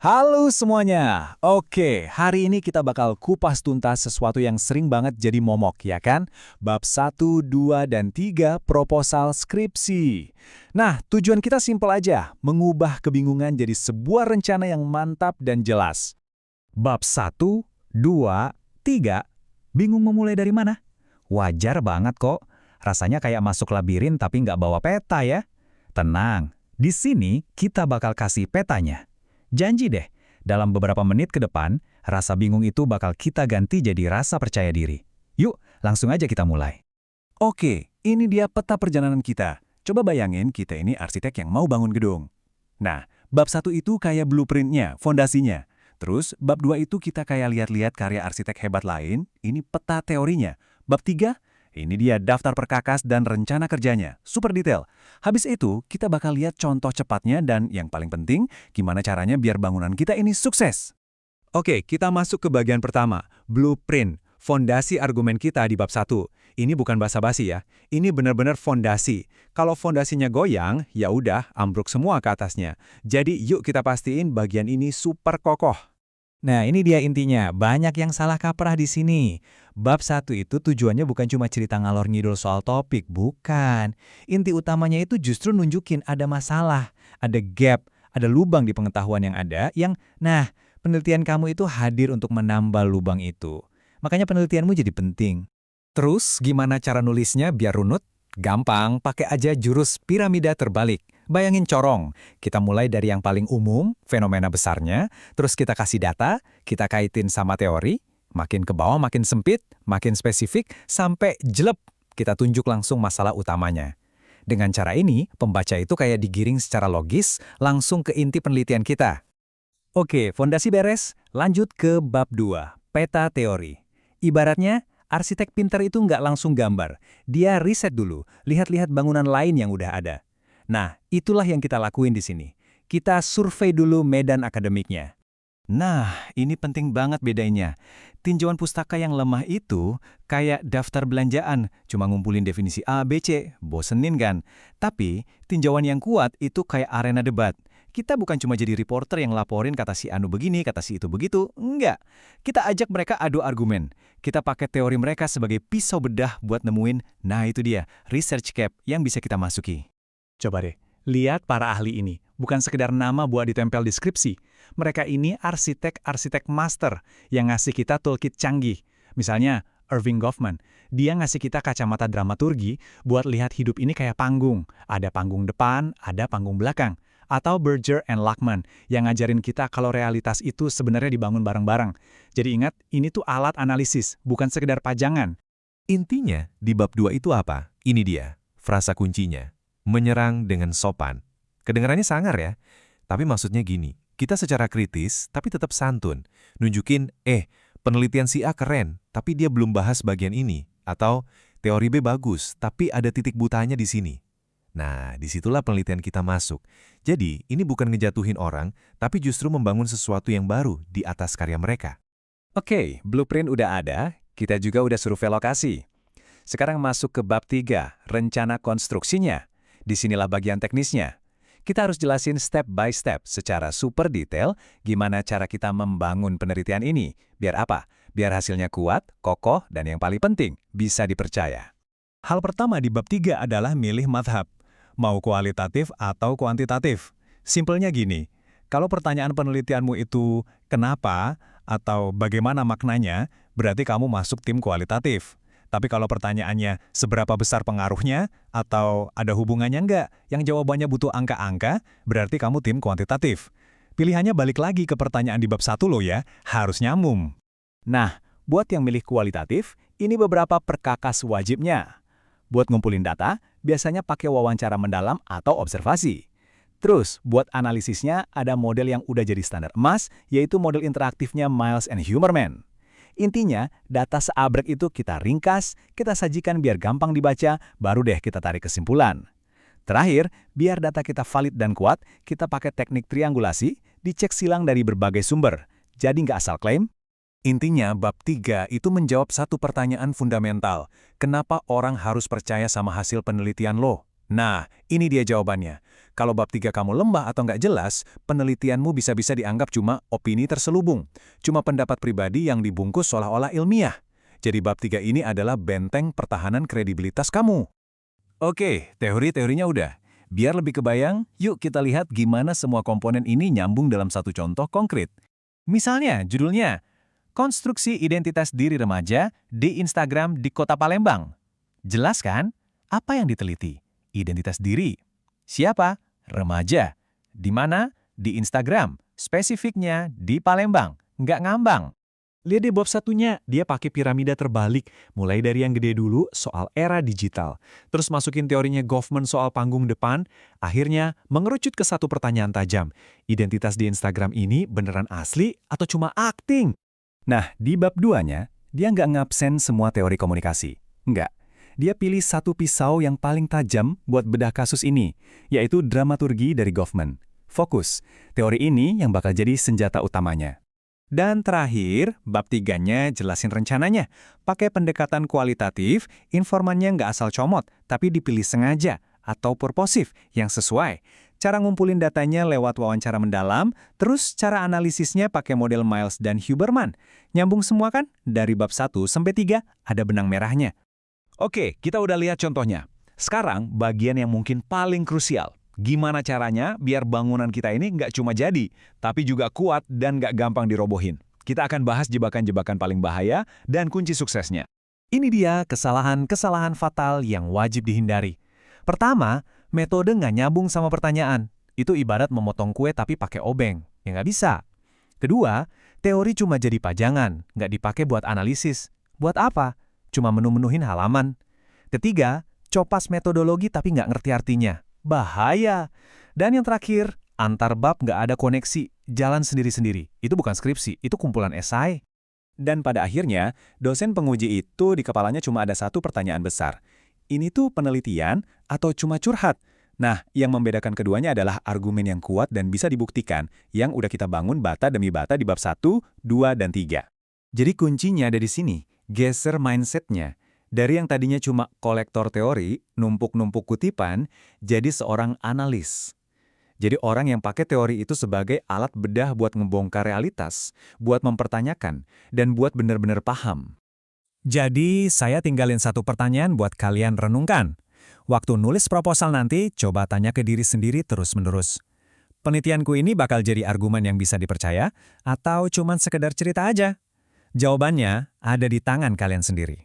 Halo semuanya. Oke, hari ini kita bakal kupas tuntas sesuatu yang sering banget jadi momok, ya kan? Bab 1, 2, dan 3 proposal skripsi. Nah, tujuan kita simpel aja, mengubah kebingungan jadi sebuah rencana yang mantap dan jelas. Bab 1, 2, 3. Bingung memulai dari mana? Wajar banget kok. Rasanya kayak masuk labirin tapi nggak bawa peta ya. Tenang, di sini kita bakal kasih petanya. Janji deh, dalam beberapa menit ke depan, rasa bingung itu bakal kita ganti jadi rasa percaya diri. Yuk, langsung aja kita mulai. Oke, ini dia peta perjalanan kita. Coba bayangin kita ini arsitek yang mau bangun gedung. Nah, bab 1 itu kayak blueprintnya, fondasinya. Terus, bab 2 itu kita kayak lihat-lihat karya arsitek hebat lain, ini peta teorinya. Bab 3, ini dia daftar perkakas dan rencana kerjanya, super detail. Habis itu, kita bakal lihat contoh cepatnya dan yang paling penting, gimana caranya biar bangunan kita ini sukses. Oke, kita masuk ke bagian pertama, blueprint, fondasi argumen kita di bab 1. Ini bukan basa-basi ya, ini benar-benar fondasi. Kalau fondasinya goyang, ya udah ambruk semua ke atasnya. Jadi yuk kita pastiin bagian ini super kokoh. Nah, ini dia intinya. Banyak yang salah kaprah di sini. Bab 1 itu tujuannya bukan cuma cerita ngalor ngidul soal topik, bukan. Inti utamanya itu justru nunjukin ada masalah, ada gap, ada lubang di pengetahuan yang ada nah, penelitian kamu itu hadir untuk menambal lubang itu. Makanya penelitianmu jadi penting. Terus, gimana cara nulisnya biar runut? Gampang, pakai aja jurus piramida terbalik. Bayangin corong, kita mulai dari yang paling umum, fenomena besarnya, terus kita kasih data, kita kaitin sama teori, makin ke bawah makin sempit, makin spesifik, sampai jelep, kita tunjuk langsung masalah utamanya. Dengan cara ini, pembaca itu kayak digiring secara logis, langsung ke inti penelitian kita. Oke, fondasi beres, lanjut ke bab 2, peta teori. Ibaratnya, arsitek pintar itu nggak langsung gambar, dia riset dulu, lihat-lihat bangunan lain yang udah ada. Nah, itulah yang kita lakuin di sini. Kita survei dulu medan akademiknya. Nah, ini penting banget bedanya. Tinjauan pustaka yang lemah itu kayak daftar belanjaan, cuma ngumpulin definisi A, B, C, bosenin kan? Tapi, tinjauan yang kuat itu kayak arena debat. Kita bukan cuma jadi reporter yang laporin kata si Anu begini, kata si itu begitu. Enggak. Kita ajak mereka adu argumen. Kita pakai teori mereka sebagai pisau bedah buat nemuin, nah itu dia, research gap yang bisa kita masuki. Coba deh, lihat para ahli ini. Bukan sekedar nama buat ditempel di skripsi. Mereka ini arsitek-arsitek master yang ngasih kita toolkit canggih. Misalnya, Irving Goffman. Dia ngasih kita kacamata dramaturgi buat lihat hidup ini kayak panggung. Ada panggung depan, ada panggung belakang. Atau Berger and Lachman yang ngajarin kita kalau realitas itu sebenarnya dibangun bareng-bareng. Jadi ingat, ini tuh alat analisis, bukan sekedar pajangan. Intinya, di bab 2 itu apa? Ini dia, frasa kuncinya. Menyerang dengan sopan. Kedengarannya sangar ya, tapi maksudnya gini, kita secara kritis tapi tetap santun. Nunjukin, penelitian si A keren, tapi dia belum bahas bagian ini. Atau, teori B bagus, tapi ada titik butanya di sini. Nah, disitulah penelitian kita masuk. Jadi, ini bukan ngejatuhin orang, tapi justru membangun sesuatu yang baru di atas karya mereka. Oke, blueprint udah ada, kita juga udah survei lokasi. Sekarang masuk ke bab 3, rencana konstruksinya. Disinilah bagian teknisnya. Kita harus jelasin step by step secara super detail gimana cara kita membangun penelitian ini. Biar apa? Biar hasilnya kuat, kokoh, dan yang paling penting, bisa dipercaya. Hal pertama di bab 3 adalah milih madhab. Mau kualitatif atau kuantitatif. Simpelnya gini, kalau pertanyaan penelitianmu itu kenapa atau bagaimana maknanya, berarti kamu masuk tim kualitatif. Tapi kalau pertanyaannya seberapa besar pengaruhnya atau ada hubungannya nggak, yang jawabannya butuh angka-angka, berarti kamu tim kuantitatif. Pilihannya balik lagi ke pertanyaan di bab 1 loh ya, harus nyambung. Nah, buat yang milih kualitatif, ini beberapa perkakas wajibnya. Buat ngumpulin data, biasanya pakai wawancara mendalam atau observasi. Terus, buat analisisnya ada model yang udah jadi standar emas, yaitu model interaktifnya Miles and Humerman. Intinya, data seabrek itu kita ringkas, kita sajikan biar gampang dibaca, baru deh kita tarik kesimpulan. Terakhir, biar data kita valid dan kuat, kita pakai teknik triangulasi, dicek silang dari berbagai sumber. Jadi nggak asal klaim. Intinya, bab 3 itu menjawab satu pertanyaan fundamental. Kenapa orang harus percaya sama hasil penelitian lo? Nah, ini dia jawabannya. Kalau bab 3 kamu lembah atau nggak jelas, penelitianmu bisa-bisa dianggap cuma opini terselubung. Cuma pendapat pribadi yang dibungkus seolah-olah ilmiah. Jadi bab 3 ini adalah benteng pertahanan kredibilitas kamu. Oke, teori-teorinya udah. Biar lebih kebayang, yuk kita lihat gimana semua komponen ini nyambung dalam satu contoh konkret. Misalnya, judulnya, Konstruksi Identitas Diri Remaja di Instagram di Kota Palembang. Jelas kan? Apa yang diteliti? Identitas diri. Siapa? Remaja. Di mana? Di Instagram. Spesifiknya di Palembang. Nggak ngambang. Lihat di bab satunya, dia pakai piramida terbalik, mulai dari yang gede dulu soal era digital. Terus masukin teorinya Goffman soal panggung depan, akhirnya mengerucut ke satu pertanyaan tajam. Identitas di Instagram ini beneran asli atau cuma akting? Nah, di bab 2-nya, dia nggak ngabsen semua teori komunikasi. Nggak. Dia pilih satu pisau yang paling tajam buat bedah kasus ini, yaitu dramaturgi dari Goffman. Fokus, teori ini yang bakal jadi senjata utamanya. Dan terakhir, bab 3-nya jelasin rencananya. Pakai pendekatan kualitatif, informannya nggak asal comot, tapi dipilih sengaja atau purposif yang sesuai. Cara ngumpulin datanya lewat wawancara mendalam, terus cara analisisnya pakai model Miles dan Huberman. Nyambung semua kan? Dari bab 1 sampai 3 ada benang merahnya. Oke, kita udah lihat contohnya. Sekarang bagian yang mungkin paling krusial. Gimana caranya biar bangunan kita ini nggak cuma jadi, tapi juga kuat dan nggak gampang dirobohin. Kita akan bahas jebakan-jebakan paling bahaya dan kunci suksesnya. Ini dia kesalahan-kesalahan fatal yang wajib dihindari. Pertama, metode nggak nyambung sama pertanyaan. Itu ibarat memotong kue tapi pakai obeng. Ya nggak bisa. Kedua, teori cuma jadi pajangan, nggak dipakai buat analisis. Buat apa? Cuma menu-menuhin halaman. Ketiga, copas metodologi tapi nggak ngerti artinya. Bahaya. Dan yang terakhir, antar bab nggak ada koneksi, jalan sendiri-sendiri. Itu bukan skripsi, itu kumpulan esai. Dan pada akhirnya, dosen penguji itu di kepalanya cuma ada satu pertanyaan besar. Ini tuh penelitian atau cuma curhat? Nah, yang membedakan keduanya adalah argumen yang kuat dan bisa dibuktikan, yang udah kita bangun bata demi bata di bab 1, 2, dan 3. Jadi kuncinya ada di sini, geser mindsetnya. Dari yang tadinya cuma kolektor teori, numpuk-numpuk kutipan, jadi seorang analis. Jadi orang yang pakai teori itu sebagai alat bedah buat ngebongkar realitas, buat mempertanyakan, dan buat benar-benar paham. Jadi, saya tinggalin satu pertanyaan buat kalian renungkan. Waktu nulis proposal nanti, coba tanya ke diri sendiri terus-menerus. Penelitianku ini bakal jadi argumen yang bisa dipercaya, atau cuman sekedar cerita aja? Jawabannya ada di tangan kalian sendiri.